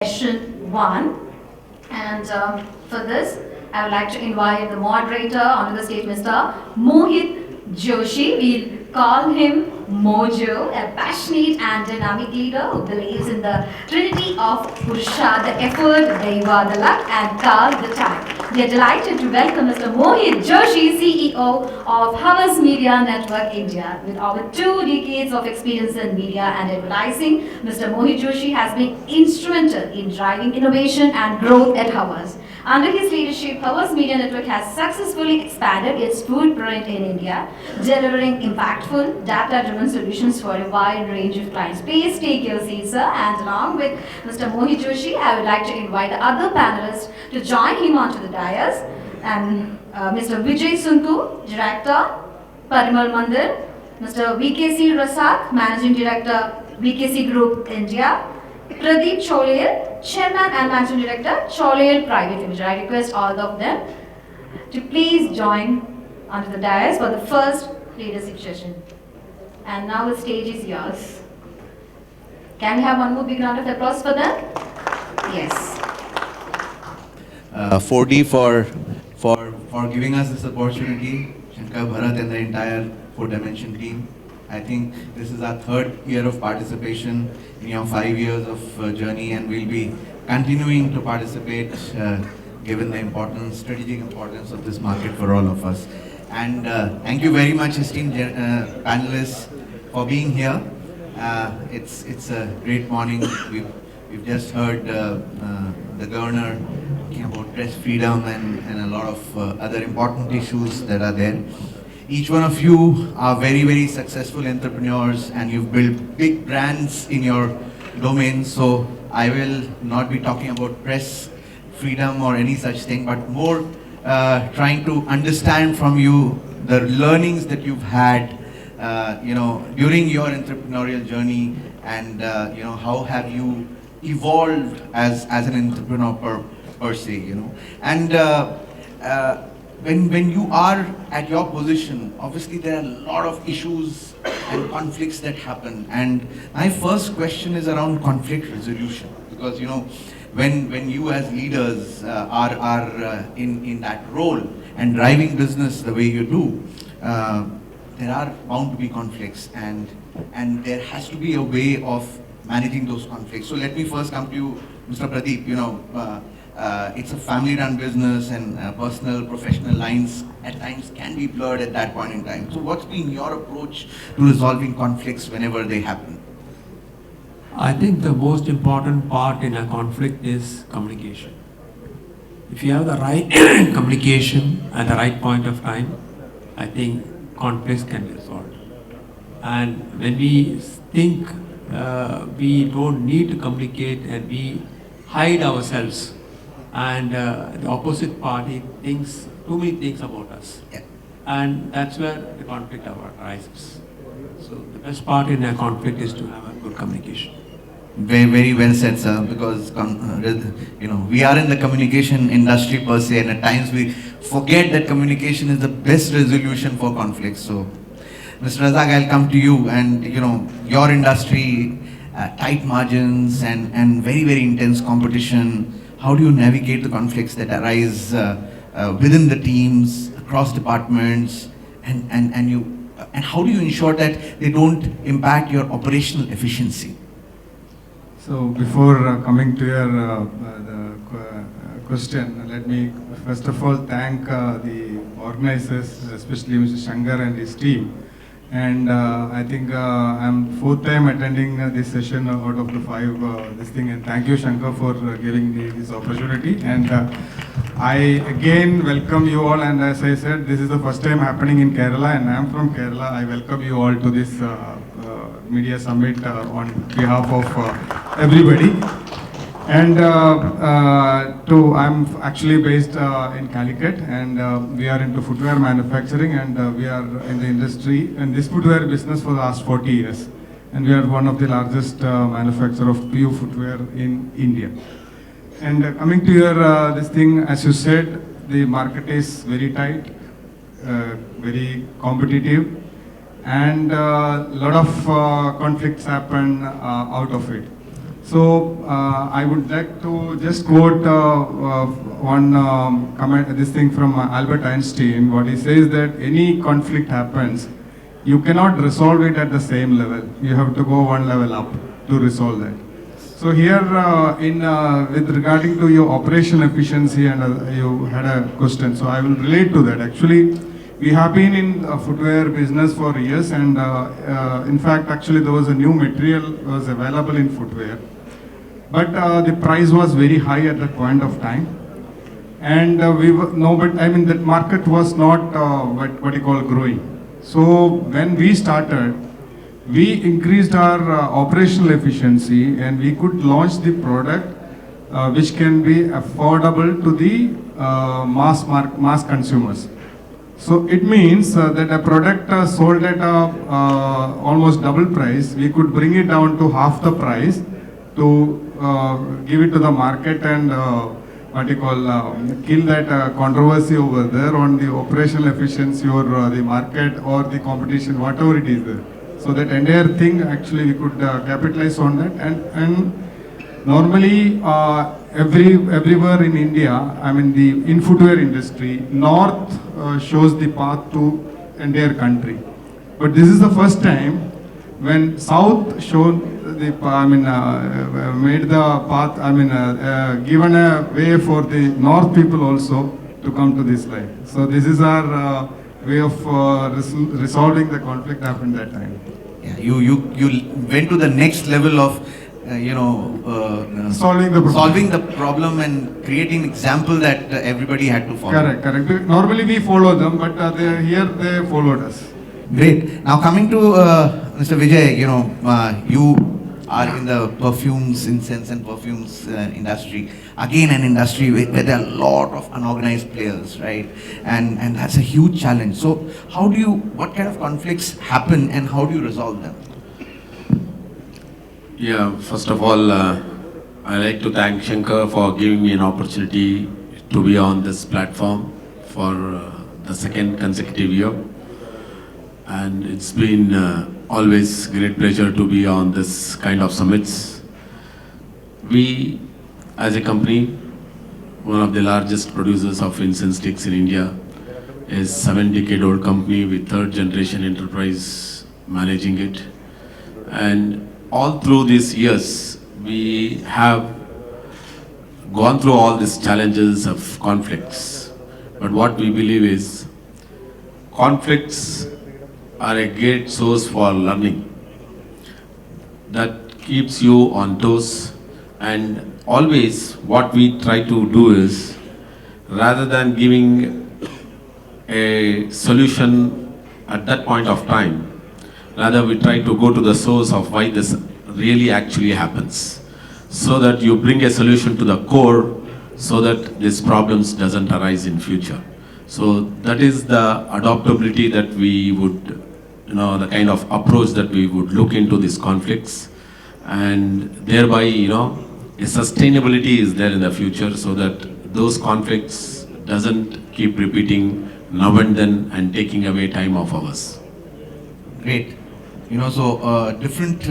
Session 1. And for this, I would like to invite the moderator onto the stage, Mr. Mohit Joshi. We'll call him Mojo, a passionate and dynamic leader who believes in the trinity of Purusha, the effort, Deva, the luck, and Kal, the time. We are delighted to welcome Mr. Mohit Joshi, CEO of Havas Media Network India. With over 2 decades of experience in media and advertising, Mr. Mohit Joshi has been instrumental in driving innovation and growth at Havas. Under his leadership, Havas Media Network has successfully expanded its footprint in India, delivering impactful, data-driven solutions for a wide range of clients. Please take your seats, sir. And along with Mr. Mohit Joshi, I would like to invite the other panelists to join him onto the dais. And Mr. Vijay Sunku, Director, Parimal Mandir, Mr. VKC Rasak, Managing Director, VKC Group India, Pradeep Cholil, Chairman and Managing Director, Cholil Private Limited. I request all of them to please join onto the dais for the first leadership session. And now the stage is yours. Can we have one more big round of applause for them? Yes. 4D for giving us this opportunity, Shankar, Bharat and the entire 4Dimension team. I think this is our 3rd year of participation in your 5 years of journey, and we'll be continuing to participate given the strategic importance of this market for all of us. And thank you very much, esteemed panelists, for being here. It's a great morning. We've just heard the governor talking about press freedom and a lot of other important issues that are there. Each one of you are very, very successful entrepreneurs, and you've built big brands in your domain. So I will not be talking about press freedom or any such thing, but more trying to understand from you the learnings that you've had, during your entrepreneurial journey, and how have you evolved as an entrepreneur per se, and when you are at your position, obviously there are a lot of issues and conflicts that happen. And my first question is around conflict resolution, because when you as leaders are in that role and driving business the way you do, there are bound to be conflicts, and there has to be a way of managing those conflicts. So let me first come to you, Mr. Pradeep. It's a family-run business, and personal, professional lines at times can be blurred at that point in time. So what's been your approach to resolving conflicts whenever they happen? I think the most important part in a conflict is communication. If you have the right communication at the right point of time, I think conflicts can be resolved. And when we think we don't need to communicate and we hide ourselves, and the opposite party thinks too many things about us, and that's where the conflict arises. So the best part in a conflict is to have a good communication. Very, very well said, sir, because we are in the communication industry per se, and at times we forget that communication is the best resolution for conflicts. So Mr. Razak, I'll come to you, and your industry, tight margins and very, very intense competition. How do you navigate the conflicts that arise within the teams, across departments, and how do you ensure that they don't impact your operational efficiency? So before coming to your question, let me first of all thank the organizers, especially Mr. Shankar and his team. And I think I'm 4th time attending this session out of the 5 this thing, and thank you, Shankar, for giving me this opportunity. And I again welcome you all, and as I said, this is the first time happening in Kerala, and I'm from Kerala. I welcome you all to this media summit on behalf of everybody. And I'm actually based in Calicut, and we are into footwear manufacturing, and we are in the industry in this footwear business for the last 40 years. And we are one of the largest manufacturer of PU footwear in India. And coming to your this thing, as you said, the market is very tight, very competitive, and a lot of conflicts happen out of it. So I would like to just quote one comment, this thing from Albert Einstein. What he says that any conflict happens, you cannot resolve it at the same level. You have to go one level up to resolve that. So here, with regarding to your operation efficiency, and you had a question, so I will relate to that. Actually, we have been in footwear business for years, and in fact, actually, there was a new material was available in footwear, but the price was very high at that point of time, and that market was not what you call growing. So when we started, we increased our operational efficiency, and we could launch the product which can be affordable to the mass consumers. So it means that a product sold at almost double price, we could bring it down to half the price to give it to the market and kill that controversy over there on the operational efficiency or the market or the competition, whatever it is there. So that entire thing, actually, we could capitalize on that. And normally, everywhere in India, I mean, in footwear industry, north shows the path to entire country. But this is the first time when south showed the, made the path, given a way for the north people also to come to this line. So this is our way of resolving the conflict happened that time. Yeah, you went to the next level of solving the problem and creating an example that everybody had to follow. Correct. Normally we follow them, but here they followed us. Great. Now coming to Mr. Vijay, you are in the perfumes, incense and perfumes industry. Again, an industry where there are a lot of unorganized players, right? And that's a huge challenge. So what kind of conflicts happen and how do you resolve them? Yeah, first of all, I like to thank Shankar for giving me an opportunity to be on this platform for the second consecutive year. And it's been always great pleasure to be on this kind of summits. We, as a company, one of the largest producers of incense sticks in India, is 7-decade-old company with third generation enterprise managing it. And all through these years, we have gone through all these challenges of conflicts. But what we believe is conflicts are a great source for learning that keeps you on toes. And always what we try to do is, rather than giving a solution at that point of time, rather we try to go to the source of why this really actually happens, so that you bring a solution to the core so that these problems doesn't arise in future. So that is the adaptability that we would, the kind of approach that we would look into these conflicts, and thereby, a sustainability is there in the future so that those conflicts doesn't keep repeating now and then and taking away time of ours. Great. So different,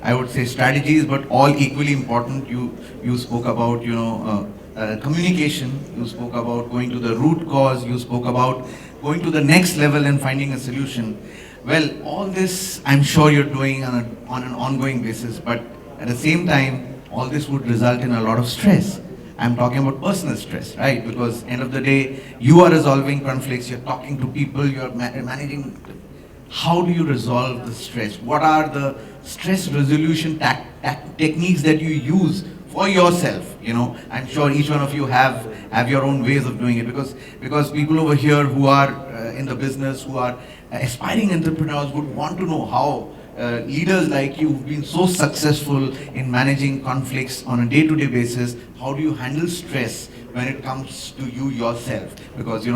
I would say, strategies, but all equally important. You spoke about, communication. You spoke about going to the root cause. You spoke about going to the next level and finding a solution. Well, all this, I'm sure you're doing on an ongoing basis, but at the same time, all this would result in a lot of stress. I'm talking about personal stress, right? Because end of the day, you are resolving conflicts, you're talking to people, you're managing. How do you resolve the stress? What are the stress resolution techniques that you use for yourself? I'm sure each one of you have your own ways of doing it, because people over here who are in the business, who are aspiring entrepreneurs, would want to know how leaders like you who've been so successful in managing conflicts on a day-to-day basis, how do you handle stress when it comes to you yourself? Because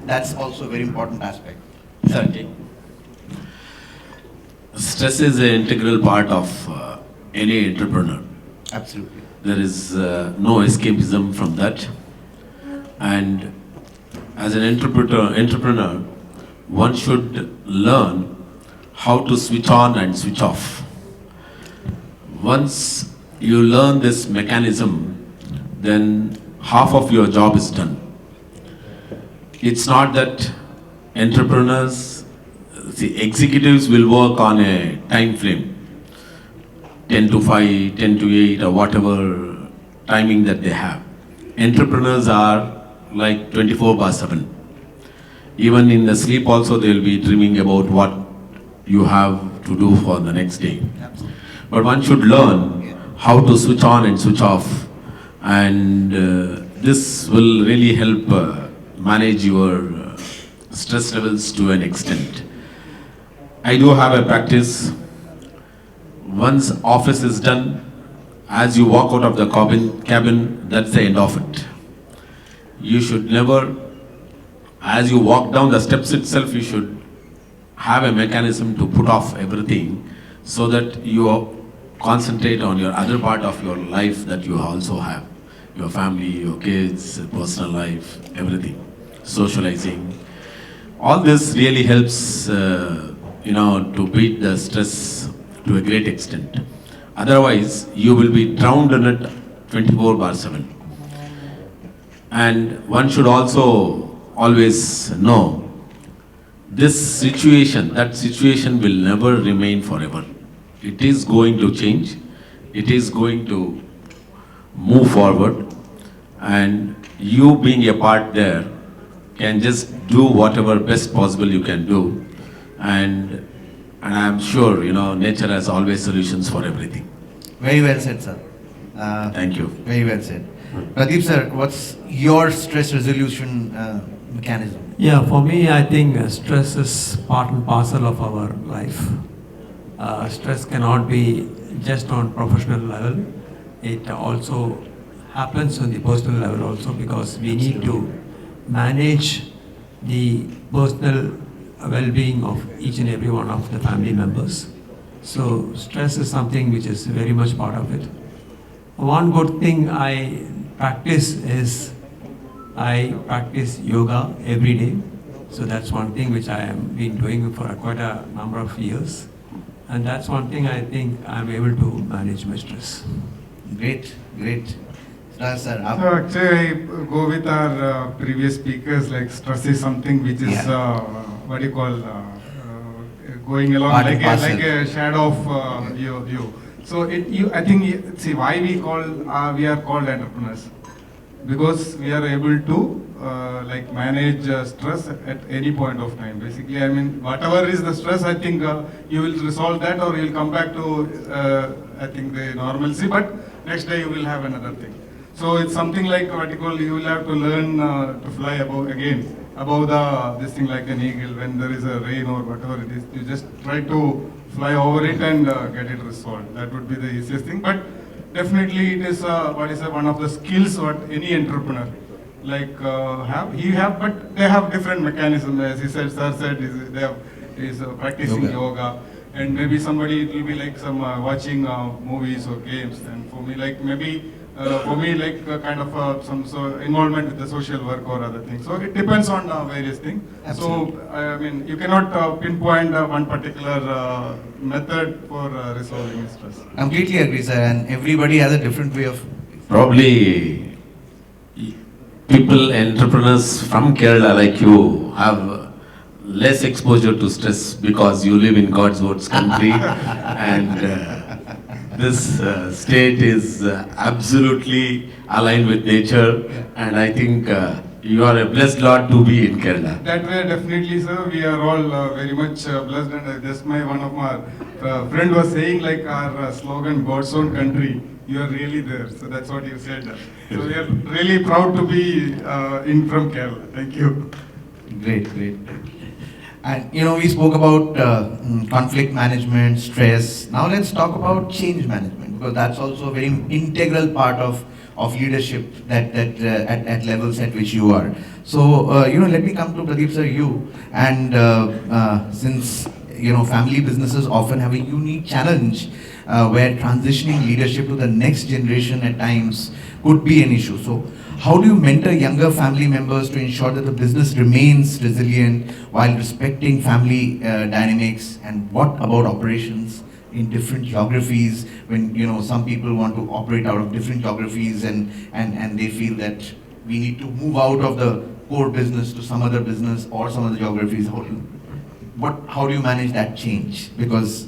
that's also a very important aspect. Certainly. Stress is an integral part of any entrepreneur. Absolutely. There is no escapism from that. And as an entrepreneur, one should learn how to switch on and switch off. Once you learn this mechanism, then half of your job is done. It's not that entrepreneurs, see, executives will work on a time frame, 10 to 5, 10 to 8, or whatever timing that they have. Entrepreneurs are like 24/7. Even in the sleep also they will be dreaming about what you have to do for the next day. But one should learn how to switch on and switch off, and this will really help manage your stress levels to an extent. I do have a practice. Once office is done, as you walk out of the cabin, that's the end of it. You should never, as you walk down the steps itself, you should have a mechanism to put off everything so that you concentrate on your other part of your life that you also have. Your family, your kids, personal life, everything. Socializing. All this really helps, to beat the stress to a great extent. Otherwise, you will be drowned in it 24/7. And one should also always know this situation, that situation will never remain forever. It is going to change. It is going to move forward. And you being a part there can just do whatever best possible you can do. And I'm sure, nature has always solutions for everything. Very well said, sir. Thank you. Very well said. Pradeep sir, what's your stress resolution mechanism? Yeah, for me, I think stress is part and parcel of our life. Stress cannot be just on professional level. It also happens on the personal level also, because we need to manage the personal well-being of each and every one of the family members. So stress is something which is very much part of it. One good thing I practice is I practice yoga every day. So that's one thing which I have been doing for quite a number of years. And that's one thing I think I'm able to manage my stress. Great, great. Sir, So actually, I go with our previous speakers. Like stress is something which is what do you call going along Part like and parcel. a shadow of you. So I think see why we are called entrepreneurs, because we are able to manage stress at any point of time. Basically, I mean, whatever is the stress, I think you will resolve that, or you will come back to I think the normalcy. But next day you will have another thing. So it's something like vertical. You will have to learn to fly above this thing like an eagle. When there is a rain or whatever it is, you just try to fly over it and get it resolved. That would be the easiest thing. But definitely it is one of the skills what any entrepreneur have. But they have different mechanisms. As he said, sir said, is practicing yoga. And maybe somebody, it will be like some watching movies or games. And for me, some involvement with the social work or other things. So it depends on various things. Absolutely. So I mean, you cannot pinpoint one particular method for resolving stress. Completely agree, sir. And everybody has a different way of. Probably people, entrepreneurs from Kerala like you have less exposure to stress because you live in God's words country and this state is absolutely aligned with nature, and I think you are a blessed lot to be in Kerala. That way, definitely, sir. We are all very much blessed, and just one of my friend was saying like our slogan, God's own country. You are really there. So that's what you said. So we are really proud to be in from Kerala. Thank you. Great, great. And we spoke about conflict management, stress. Now let's talk about change management, because that's also a very integral part of leadership that at levels at which you are. So let me come to Pradeep sir, you, and since family businesses often have a unique challenge where transitioning leadership to the next generation at times could be an issue. So how do you mentor younger family members to ensure that the business remains resilient while respecting family dynamics? And what about operations in different geographies, when some people want to operate out of different geographies, and they feel that we need to move out of the core business to some other business or some other geographies. How do you manage that change? Because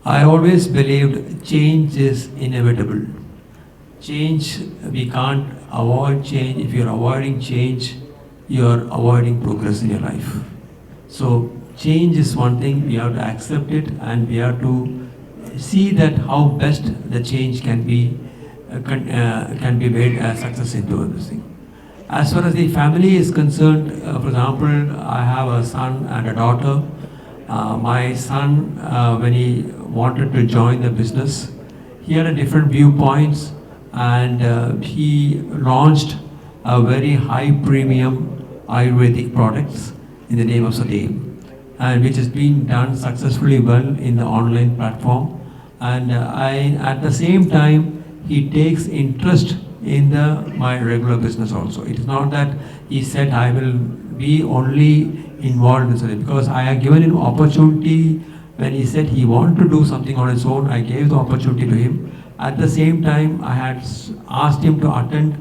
I always believed change is inevitable. Change, we can't avoid change. If you're avoiding change, you're avoiding progress in your life. So change is one thing, we have to accept it, and we have to see that how best the change can be made a success into this thing. As far as the family is concerned, for example, I have a son and a daughter. My son, when he wanted to join the business, he had a different viewpoints, and he launched a very high premium Ayurvedic products in the name of Sadev, and which is being done successfully well in the online platform. And at the same time, he takes interest in my regular business also. It is not that he said I will be only involved in Sadev, because I have given him opportunity. When he said he wanted to do something on his own, I gave the opportunity to him. At the same time, I had asked him to attend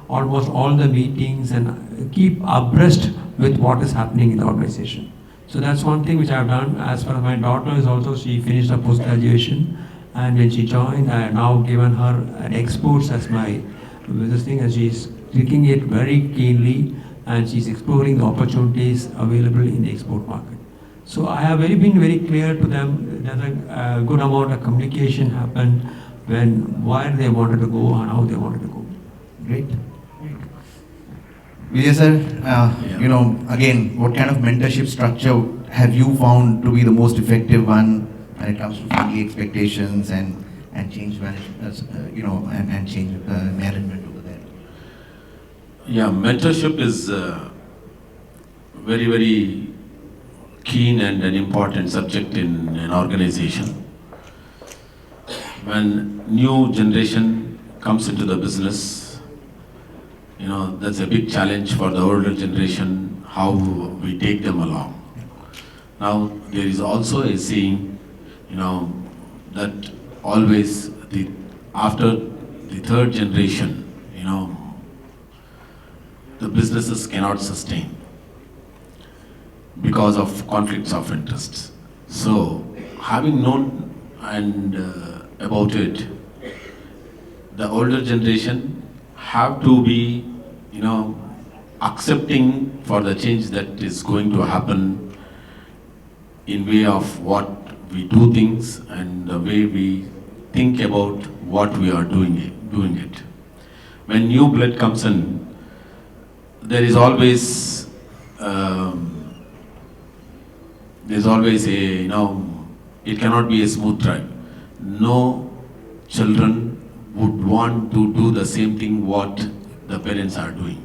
almost all the meetings and keep abreast with what is happening in the organization. So that's one thing which I have done. As far as my daughter is also, she finished her post-graduation, and when she joined, I have now given her an exports as my this thing, and she's taking it very keenly, and she's exploring the opportunities available in the export market. So I have been very clear to them. There's a good amount of communication happened where they wanted to go and how they wanted to go. Great. Vijay sir, again, what kind of mentorship structure have you found to be the most effective one when it comes to family expectations and change management, and change management over there? Yeah, mentorship is very, very keen and an important subject in an organization. When new generation comes into the business, that's a big challenge for the older generation, how we take them along. Now, there is also a saying, that always after the third generation, the businesses cannot sustain because of conflicts of interests. So, having known about it, the older generation have to be, accepting for the change that is going to happen in way of what we do things and the way we think about what we are doing it. When new blood comes in, there is always it cannot be a smooth drive. No children would want to do the same thing what the parents are doing.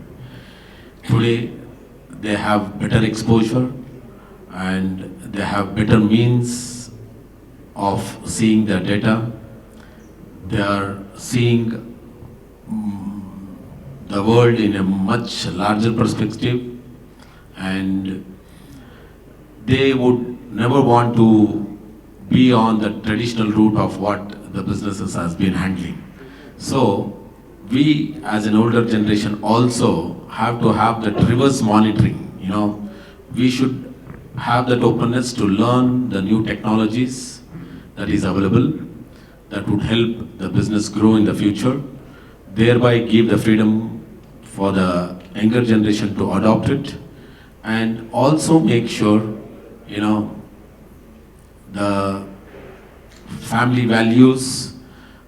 Today, they have better exposure and they have better means of seeing the data. They are seeing the world in a much larger perspective, and they would never want to be on the traditional route of what the businesses has been handling. So we as an older generation also have to have that reverse monitoring. We should have that openness to learn the new technologies that is available that would help the business grow in the future, thereby give the freedom for the younger generation to adopt it, and also make sure the family values,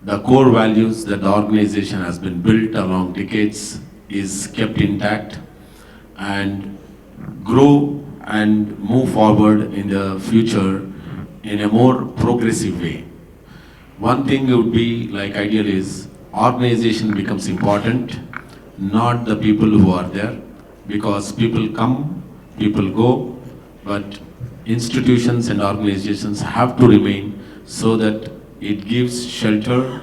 the core values that the organization has been built along decades is kept intact and grow and move forward in the future in a more progressive way. One thing would be like ideal is organization becomes important, not the people who are there, because people come, people go, but institutions and organizations have to remain so that it gives shelter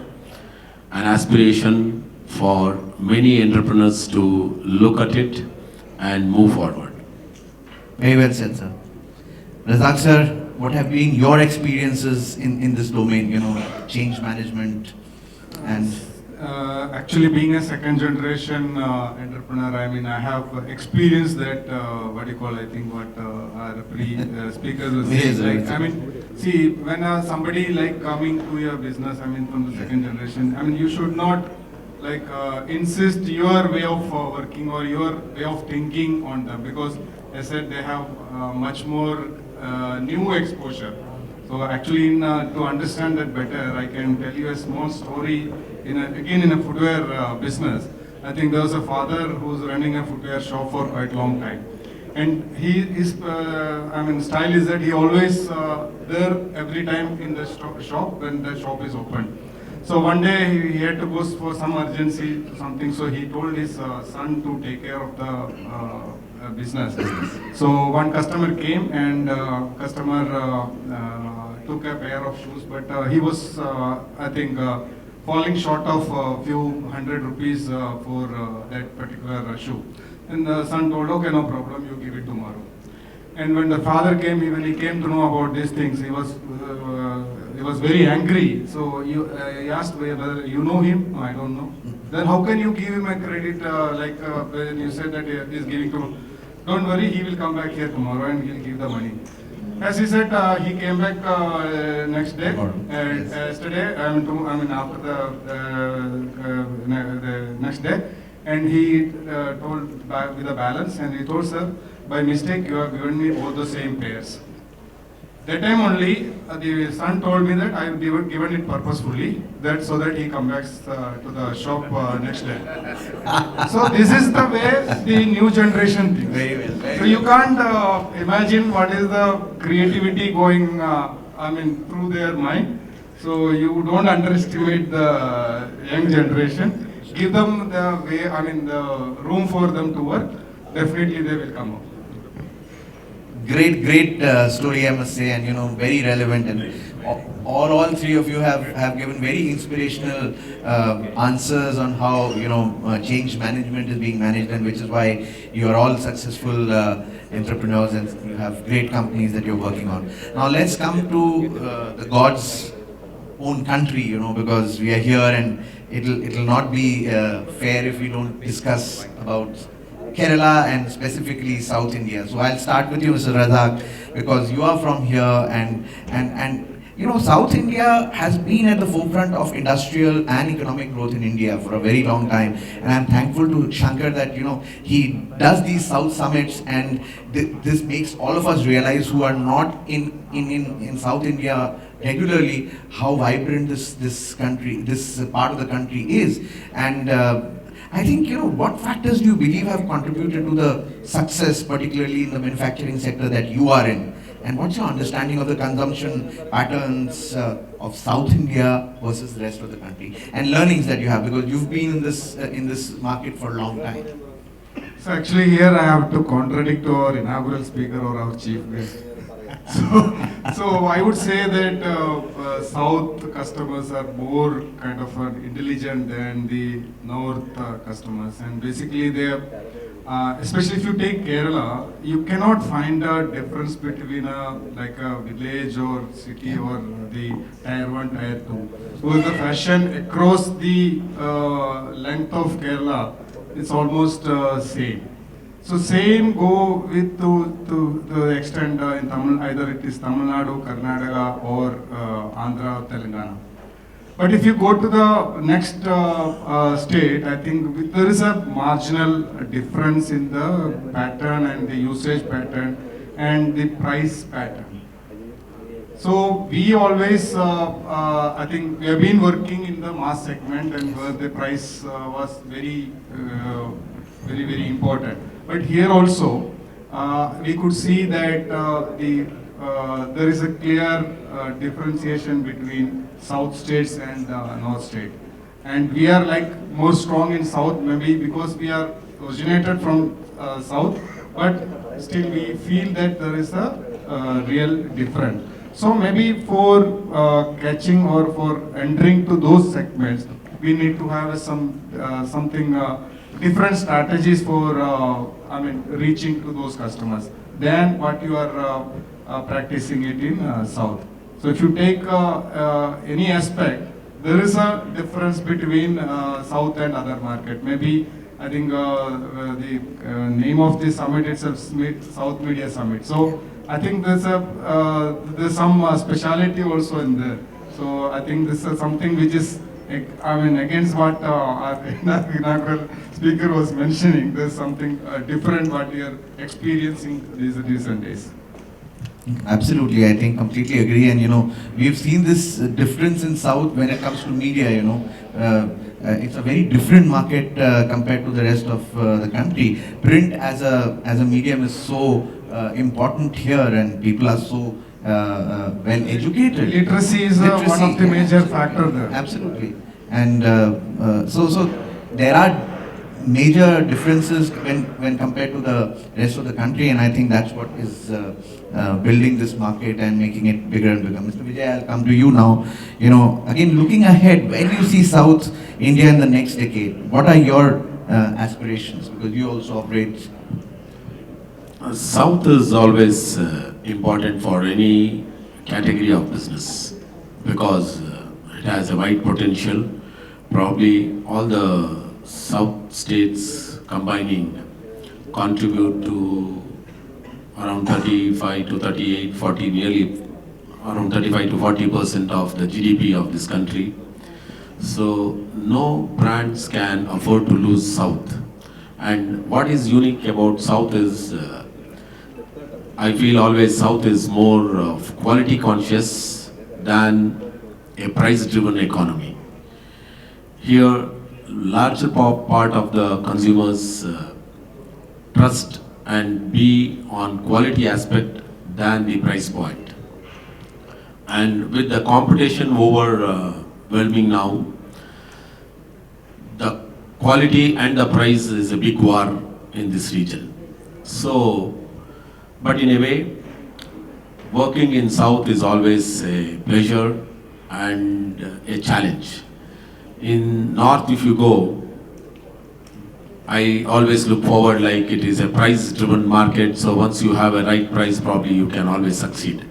and aspiration for many entrepreneurs to look at it and move forward. Very well said, sir. Razak sir, what have been your experiences in this domain, change management and... Actually, being a second generation entrepreneur, I mean, I have experienced that, what you call, I think what our speakers were saying. Yes, Like, I mean, see, when somebody like coming to your business, I mean, from the second generation, I mean, you should not like insist your way of working or your way of thinking on them, because as I said, they have much more new exposure. So actually, to understand that better, I can tell you a small story. Again, in a footwear business, I think there was a father who's running a footwear shop for quite a long time, and his style is that he always there every time in the shop when the shop is open. So one day he had to go for some urgency something, so he told his son to take care of the business. So one customer came, and customer took a pair of shoes, but he was I think falling short of a few hundred rupees for that particular shoe. And the son told, okay, no problem, you give it tomorrow. And when the father came, when he came to know about these things, he was very angry. So he asked whether you know him. No, I don't know. Then how can you give him a credit when you said that he is giving to? Don't worry, he will come back here tomorrow and he'll give the money. As he said, he came back next day, yesterday, after the next day, and he told with a balance, and he told, sir, by mistake you have given me all the same pairs. That time only, the son told me that I have given it purposefully, that so that he comes back to the shop next day. So this is the way the new generation thinks. Very well. So you can't imagine what is the creativity going, through their mind. So you don't underestimate the young generation. Give them the way, the room for them to work. Definitely they will come up. Great story, I must say, and very relevant, and all three of you have given very inspirational answers on how change management is being managed, and which is why you are all successful entrepreneurs and you have great companies that you're working on. Now let's come to the God's own country, because we are here, and it'll not be fair if we don't discuss about Kerala and specifically South India. So I'll start with you, Mr. Razak, because you are from here, and South India has been at the forefront of industrial and economic growth in India for a very long time. And I'm thankful to Shankar that he does these South summits, and this makes all of us realize who are not in South India regularly how vibrant this country, this part of the country is. And I think, what factors do you believe have contributed to the success, particularly in the manufacturing sector that you are in? And what's your understanding of the consumption patterns of South India versus the rest of the country, and learnings that you have, because you've been in this market for a long time? So actually here I have to contradict our inaugural speaker or our chief guest. So I would say that South customers are more kind of intelligent than the North customers, and basically they, especially if you take Kerala, you cannot find a difference between a village or city or the tier 1, tier 2. So the fashion across the length of Kerala, it's almost same. So same go with to the extent in Tamil, either it is Tamil Nadu, Karnataka or Andhra, Telangana. But if you go to the next state, I think there is a marginal difference in the pattern and the usage pattern and the price pattern. So we always, I think we have been working in the mass segment, and where the price was very important. But here also, we could see that there is a clear differentiation between South states and North state. And we are more strong in South, maybe because we are originated from South, but still we feel that there is a real difference. So maybe for catching or for entering to those segments, we need to have something different strategies for reaching to those customers than what you are practicing it in South. So if you take any aspect, there is a difference between South and other market. Maybe I think the name of the summit itself, South Media Summit. So I think there's some speciality also in there. So I think this is something which is, I mean, against what our inaugural speaker was mentioning. There's something different what we are experiencing these recent days. Absolutely, I think completely agree. And we've seen this difference in South when it comes to media. It's a very different market compared to the rest of the country. Print as a medium is so important here, and people are so well educated. Literacy is one of the major factor there. Absolutely, and so there are major differences when compared to the rest of the country, and I think that's what is building this market and making it bigger and bigger. Mr. Vijay, I'll come to you now. Again, looking ahead, where do you see South India in the next decade? What are your aspirations? Because you also operate. South is always important for any category of business because it has a wide potential. Probably all the South states combining contribute to around 35 to 38, 40, nearly around 35 to 40% of the GDP of this country. So no brands can afford to lose South. And what is unique about South is, I feel always South is more quality conscious than a price-driven economy. Here, larger part of the consumers trust and be on quality aspect than the price point. And with the competition overwhelming now, the quality and the price is a big war in this region. So, but in a way, working in South is always a pleasure and a challenge. In North, if you go, I always look forward like it is a price-driven market, so once you have a right price, probably you can always succeed.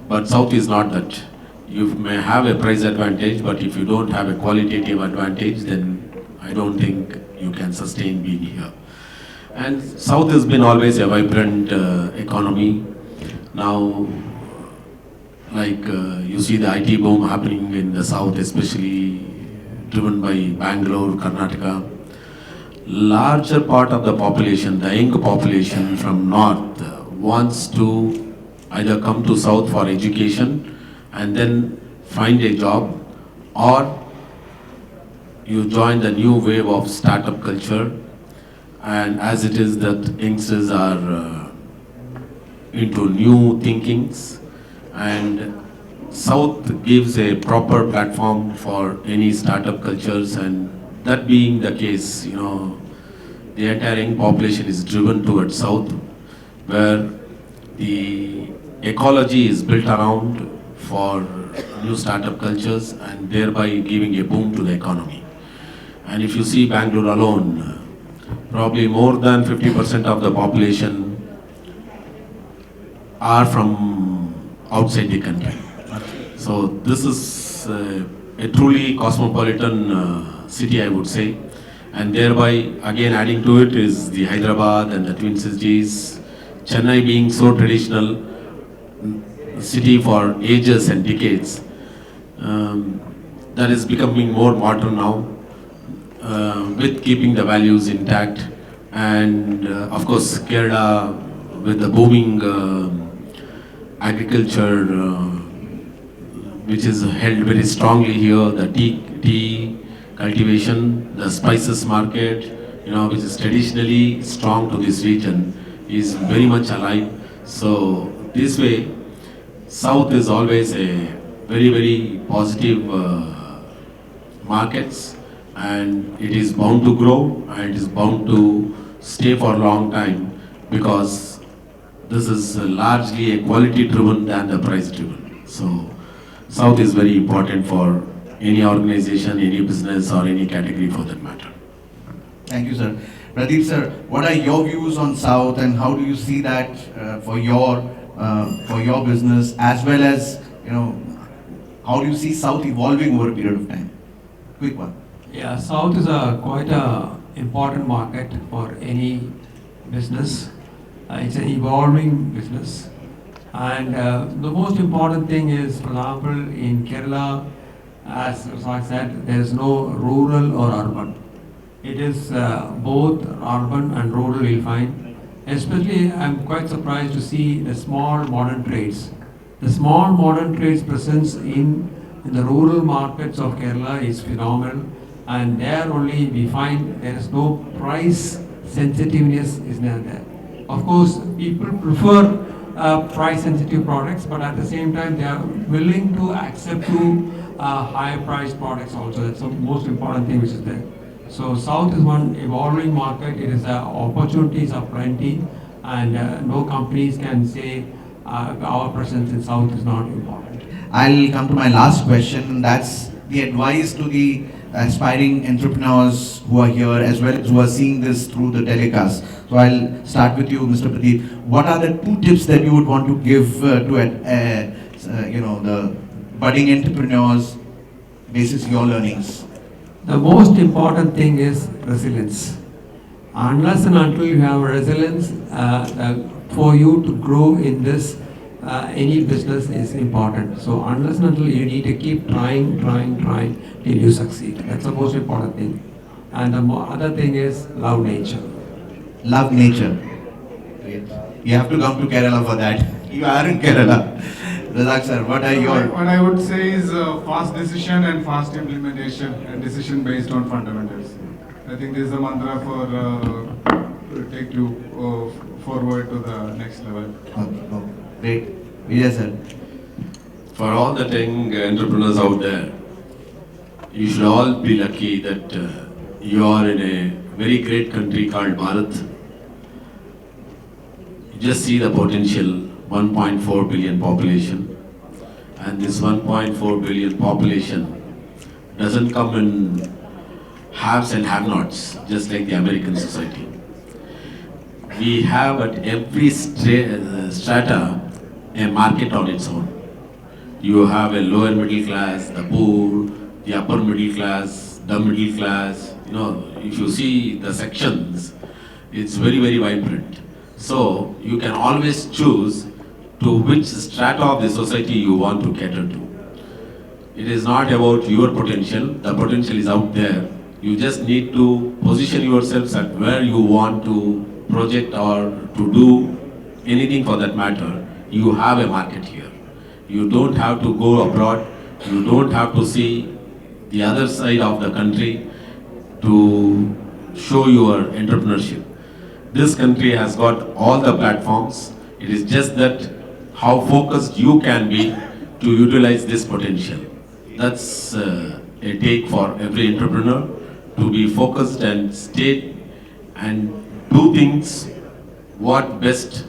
But South is not that. You may have a price advantage, but if you don't have a qualitative advantage, then I don't think you can sustain being here. And South has been always a vibrant economy. Now, like you see the IT boom happening in the South, especially driven by Bangalore, Karnataka. Larger part of the population, the young population from North wants to either come to South for education and then find a job, or you join the new wave of startup culture. And as it is that youngsters are into new thinkings, and South gives a proper platform for any startup cultures, and that being the case, the entire young population is driven towards South, where the ecology is built around for new startup cultures and thereby giving a boom to the economy. And if you see Bangalore alone, probably more than 50% of the population are from outside the country. So this is a truly cosmopolitan city, I would say. And thereby, again, adding to it is the Hyderabad and the Twin Cities. Chennai being so traditional city for ages and decades, that is becoming more modern now, with keeping the values intact. And of course, Kerala with the booming agriculture, which is held very strongly here, the tea cultivation, the spices market, which is traditionally strong to this region, is very much alive. So this way, South is always a very, very positive markets, and it is bound to grow and it is bound to stay for a long time, because this is largely a quality driven than the price driven. So South is very important for any organization, any business, or any category for that matter. Thank you, sir. Pradeep sir, what are your views on South, and how do you see that for your for your business, as well as, how do you see South evolving over a period of time? Quick one. Yeah, South is quite a important market for any business. It's an evolving business. And the most important thing is, for example, in Kerala, as Rasak said, there is no rural or urban. It is both urban and rural you'll find. Especially, I'm quite surprised to see the small modern trades. The small modern trades presence in the rural markets of Kerala is phenomenal, and there only we find there is no price sensitiveness is not there. Of course, people prefer price sensitive products, but at the same time they are willing to accept to higher priced products also. That's the most important thing which is there. So South is one evolving market. It is opportunities are plenty, and no companies can say our presence in South is not important. I'll come to my last question, and that's the advice to the aspiring entrepreneurs who are here, as well as who are seeing this through the telecast. So I'll start with you, Mr. Pradeep. What are the 2 tips that you would want to give to the budding entrepreneurs, basis your learnings? The most important thing is resilience. Unless and until you have resilience, for you to grow in this, any business is important. So unless and until you need to keep trying till you succeed. That's the most important thing. And the other thing is love nature. Love nature. Great. You have to come to Kerala for that. You are in Kerala. Razak sir, what are your... What I would say is fast decision and fast implementation, and decision based on fundamentals. I think this is a mantra for take you forward to the next level. Okay. Great. Vijay sir. For all the young entrepreneurs out there, you should all be lucky that you are in a very great country called Bharat. You just see the potential, 1.4 billion population, and this 1.4 billion population doesn't come in haves and have-nots, just like the American society. We have at every strata a market on its own. You have a lower middle class, the poor, the upper middle class, the middle class. If you see the sections, it's very, very vibrant. So you can always choose to which strata of the society you want to cater to. It is not about your potential. The potential is out there. You just need to position yourselves at where you want to project or to do anything for that matter. You have a market here. You don't have to go abroad. You don't have to see the other side of the country to show your entrepreneurship. This country has got all the platforms. It is just that how focused you can be to utilize this potential. That's a take for every entrepreneur, to be focused and stay and do things what best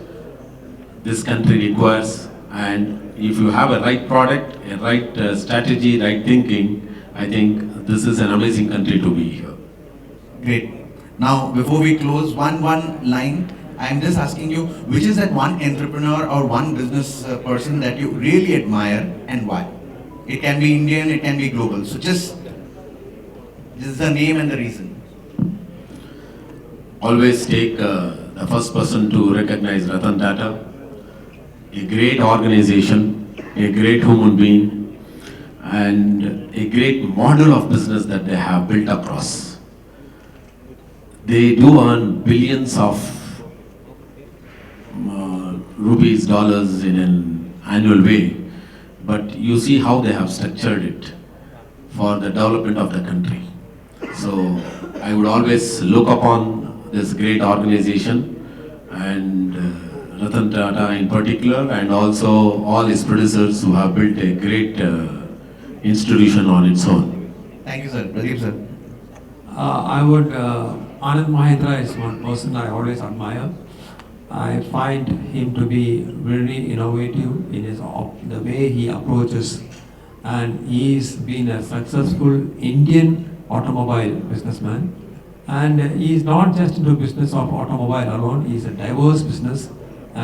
this country requires. And if you have a right product, a right strategy, right thinking, I think this is an amazing country to be here. Great. Now, before we close, one line, I'm just asking you, which is that one entrepreneur or one business person that you really admire and why? It can be Indian, it can be global. So just the name and the reason. Always take the first person to recognize Ratan Tata, a great organization, a great human being, and a great model of business that they have built across. They do earn billions of rupees, dollars in an annual way, but you see how they have structured it for the development of the country. So I would always look upon this great organization and Ratan Tata in particular, and also all his predecessors who have built a great institution on its own. Thank you, sir. Pradeep, sir. Anand Mahindra is one person I always admire. I find him to be very innovative in the way he approaches, and he's been a successful Indian automobile businessman. And he's not just into business of automobile alone, he's a diverse business,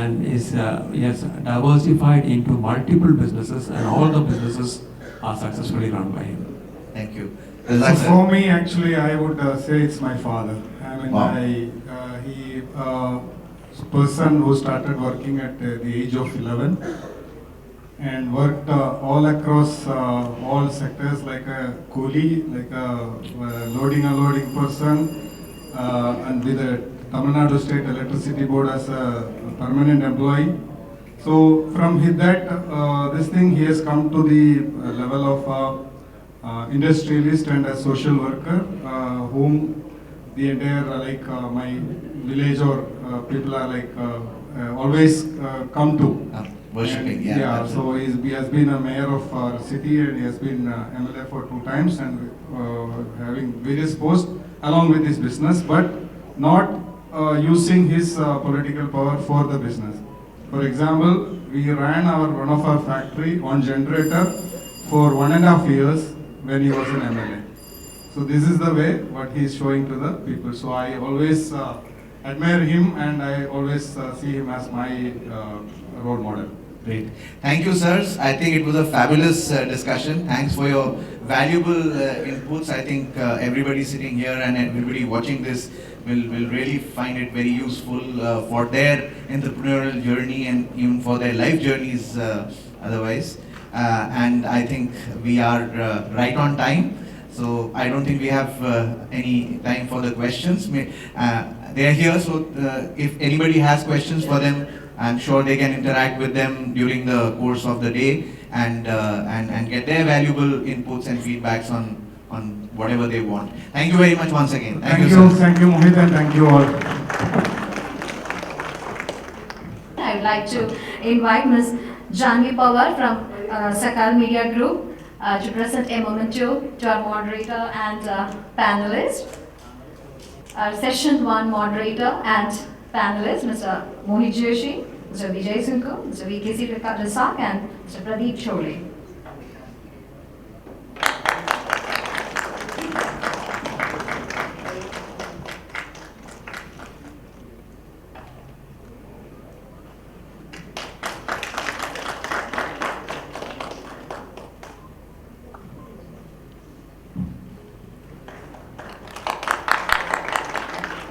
and he has diversified into multiple businesses, and all the businesses are successfully run by him. Thank you. So Razak sir. for me, actually, I would say it's my father. I mean, Wow. he person who started working at the age of 11 and worked all across all sectors like a coolie, like a loading unloading person, and with the Tamil Nadu State Electricity Board as a permanent employee. So from this thing, he has come to the level of industrialist and a social worker, whom the entire my village or people are always come to. Worshipping, And, yeah. so he has been a mayor of our city, and he has been MLA for 2 times, and having various posts along with his business, but not using his political power for the business. For example, we ran one of our factory on generator for 1.5 years when he was an MLA. So this is the way what he is showing to the people. So I always admire him, and I always see him as my role model. Great. Thank you, sirs. I think it was a fabulous discussion. Thanks for your valuable inputs. I think everybody sitting here and everybody watching this will really find it very useful for their entrepreneurial journey and even for their life journeys otherwise. And I think we are right on time. So I don't think we have any time for the questions. They are here, so if anybody has questions for them, I'm sure they can interact with them during the course of the day and get their valuable inputs and feedbacks on whatever they want. Thank you very much once again. Thank you, sir. thank you, Mohit, and thank you all. I would like to invite Ms. Janvi Pawar from Sakal Media Group to present a memento to our moderator and panelist. Our session 1 moderator and panelist, Mr. Mohit Joshi, Mr. Vijay Sunku, Mr. VKC Rasak, and Mr. Pradeep Chole.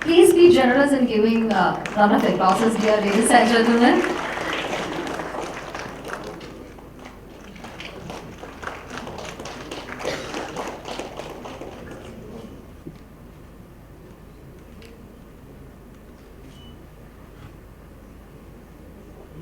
Please be generous in giving round of applause, dear ladies and gentlemen.